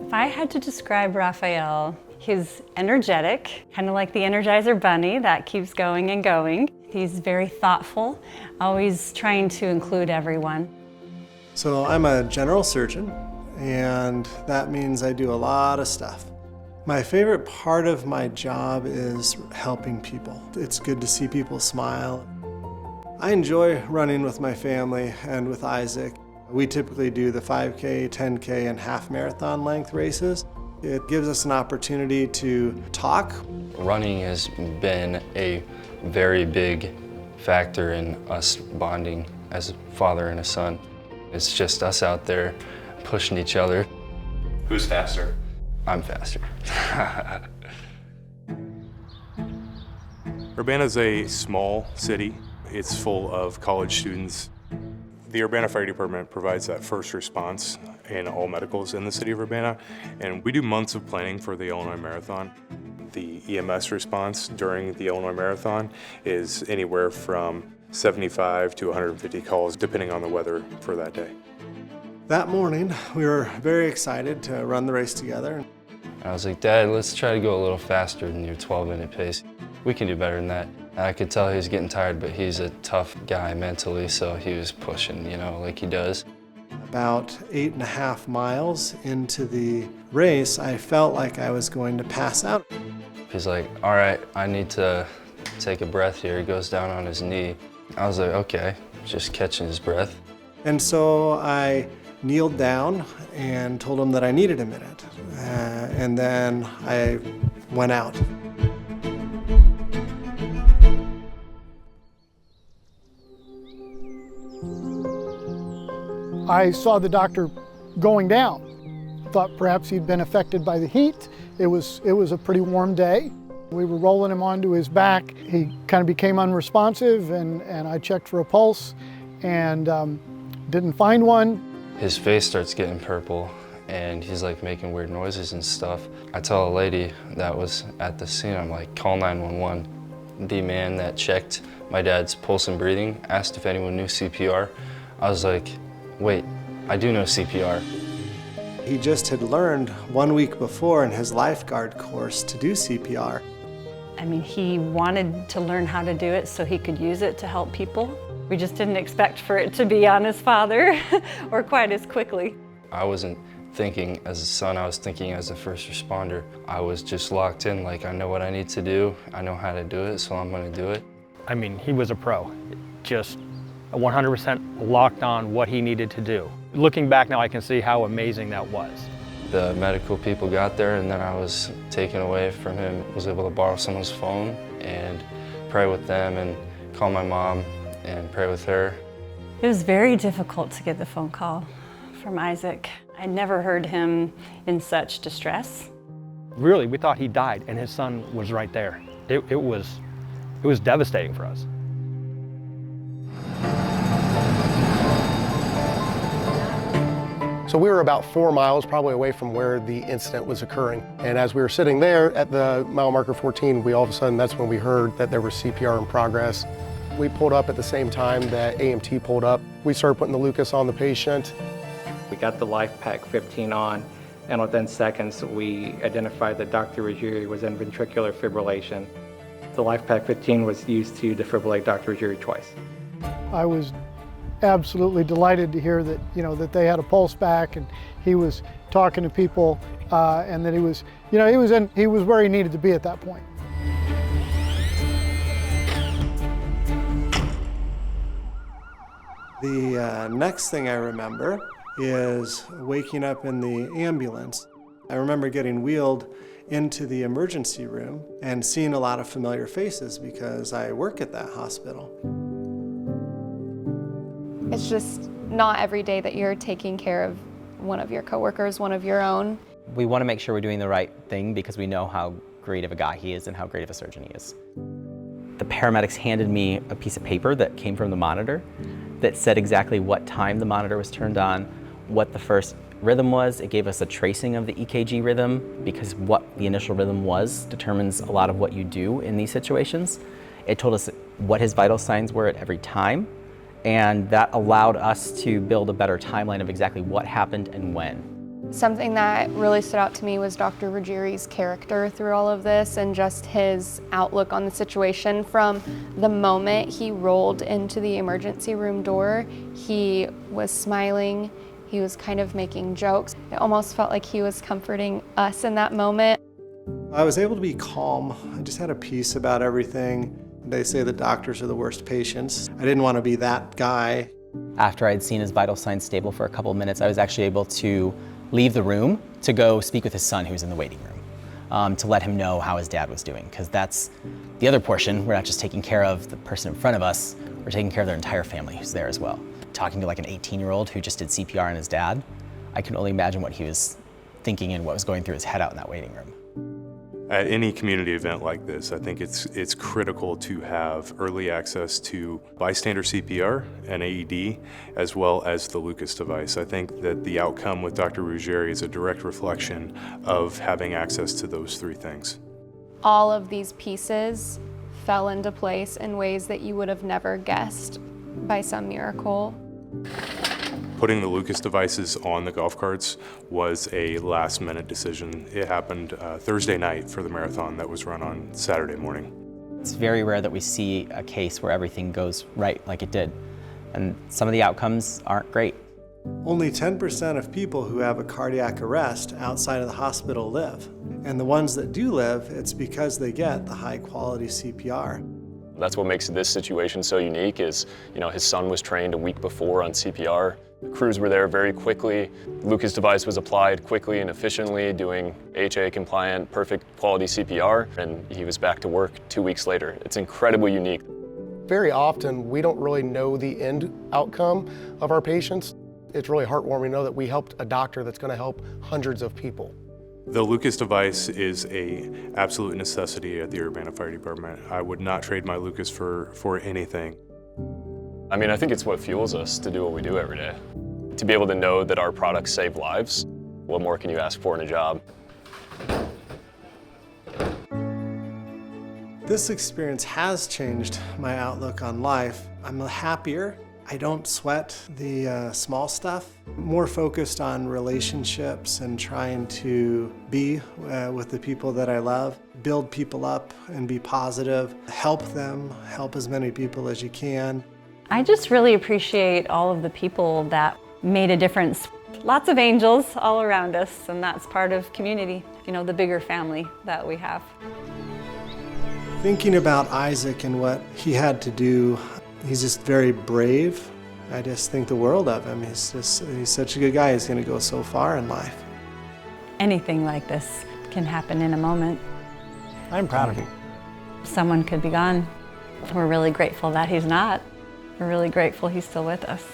If I had to describe Raphael, he's energetic, kind of like the Energizer Bunny that keeps going and going. He's very thoughtful, always trying to include everyone. So I'm a general surgeon, and that means I do a lot of stuff. My favorite part of my job is helping people. It's good to see people smile. I enjoy running with my family and with Isaac. We typically do the 5K, 10K, and half marathon length races. It gives us an opportunity to talk. Running has been a very big factor in us bonding as a father and a son. It's just us out there pushing each other. Who's faster? I'm faster. Urbana's a small city. It's full of college students. The Urbana Fire Department provides that first response in all medicals in the city of Urbana, and we do months of planning for the Illinois Marathon. The EMS response during the Illinois Marathon is anywhere from 75 to 150 calls, depending on the weather for that day. That morning, we were very excited to run the race together. I was like, Dad, let's try to go a little faster than your 12-minute pace. We can do better than that. I could tell he was getting tired, but he's a tough guy mentally, so he was pushing, like he does. About 8.5 miles into the race, I felt like I was going to pass out. He's like, all right, I need to take a breath here. He goes down on his knee. I was like, okay, just catching his breath. And so I kneeled down and told him that I needed a minute. And then I went out. I saw the doctor going down. Thought perhaps he'd been affected by the heat. It was a pretty warm day. We were rolling him onto his back. He kind of became unresponsive, and I checked for a pulse and didn't find one. His face starts getting purple, and he's like making weird noises and stuff. I tell a lady that was at the scene, I'm like, call 911. The man that checked my dad's pulse and breathing asked if anyone knew CPR. I was like, wait, I do know CPR. He just had learned 1 week before in his lifeguard course to do CPR. I mean, he wanted to learn how to do it so he could use it to help people. We just didn't expect for it to be on his father or quite as quickly. I wasn't thinking as a son, I was thinking as a first responder. I was just locked in, like, I know what I need to do, I know how to do it, so I'm gonna do it. I mean, he was a pro, just 100% locked on what he needed to do. Looking back now, I can see how amazing that was. The medical people got there, and then I was taken away from him, was able to borrow someone's phone and pray with them and call my mom and pray with her. It was very difficult to get the phone call from Isaac. I never heard him in such distress. Really, we thought he died, and his son was right there. It was devastating for us. So we were about 4 miles probably away from where the incident was occurring. And as we were sitting there at the mile marker 14, we all of a sudden, that's when we heard that there was CPR in progress. We pulled up at the same time that AMT pulled up. We started putting the Lucas on the patient. We got the Life Pack 15 on, and within seconds, we identified that Dr. Ruggieri was in ventricular fibrillation. The Life Pack 15 was used to defibrillate Dr. Ruggieri twice. I was absolutely delighted to hear that, that they had a pulse back and he was talking to people and that he was where he needed to be at that point. The next thing I remember is waking up in the ambulance. I remember getting wheeled into the emergency room and seeing a lot of familiar faces because I work at that hospital. It's just not every day that you're taking care of one of your coworkers, one of your own. We want to make sure we're doing the right thing because we know how great of a guy he is and how great of a surgeon he is. The paramedics handed me a piece of paper that came from the monitor that said exactly what time the monitor was turned on, what the first rhythm was. It gave us a tracing of the EKG rhythm because what the initial rhythm was determines a lot of what you do in these situations. It told us what his vital signs were at every time, and that allowed us to build a better timeline of exactly what happened and when. Something that really stood out to me was Dr. Ruggieri's character through all of this and just his outlook on the situation. From the moment he rolled into the emergency room door, he was smiling, he was kind of making jokes. It almost felt like he was comforting us in that moment. I was able to be calm. I just had a peace about everything. They say the doctors are the worst patients. I didn't want to be that guy. After I'd seen his vital signs stable for a couple of minutes, I was actually able to leave the room to go speak with his son who's in the waiting room, to let him know how his dad was doing, because that's the other portion. We're not just taking care of the person in front of us, we're taking care of their entire family who's there as well. Talking to like an 18-year-old who just did CPR on his dad, I can only imagine what he was thinking and what was going through his head out in that waiting room. At any community event like this, I think it's critical to have early access to bystander CPR and AED, as well as the Lucas device. I think that the outcome with Dr. Ruggieri is a direct reflection of having access to those three things. All of these pieces fell into place in ways that you would have never guessed by some miracle. Putting the Lucas devices on the golf carts was a last-minute decision. It happened Thursday night for the marathon that was run on Saturday morning. It's very rare that we see a case where everything goes right like it did, and some of the outcomes aren't great. Only 10% of people who have a cardiac arrest outside of the hospital live. And the ones that do live, it's because they get the high-quality CPR. That's what makes this situation so unique is, his son was trained a week before on CPR. The crews were there very quickly. Lucas device was applied quickly and efficiently, doing HA compliant, perfect quality CPR, and he was back to work 2 weeks later. It's incredibly unique. Very often, we don't really know the end outcome of our patients. It's really heartwarming to know that we helped a doctor that's going to help hundreds of people. The Lucas device is an absolute necessity at the Urbana Fire Department. I would not trade my Lucas for anything. I think it's what fuels us to do what we do every day. To be able to know that our products save lives, what more can you ask for in a job? This experience has changed my outlook on life. I'm happier. I don't sweat the small stuff. More focused on relationships and trying to be with the people that I love, build people up and be positive, help them, help as many people as you can. I just really appreciate all of the people that made a difference. Lots of angels all around us, and that's part of community, the bigger family that we have. Thinking about Isaac and what he had to do, he's just very brave. I just think the world of him. He's such a good guy. He's going to go so far in life. Anything like this can happen in a moment. I'm proud of him. Someone could be gone. We're really grateful that he's not. We're really grateful he's still with us.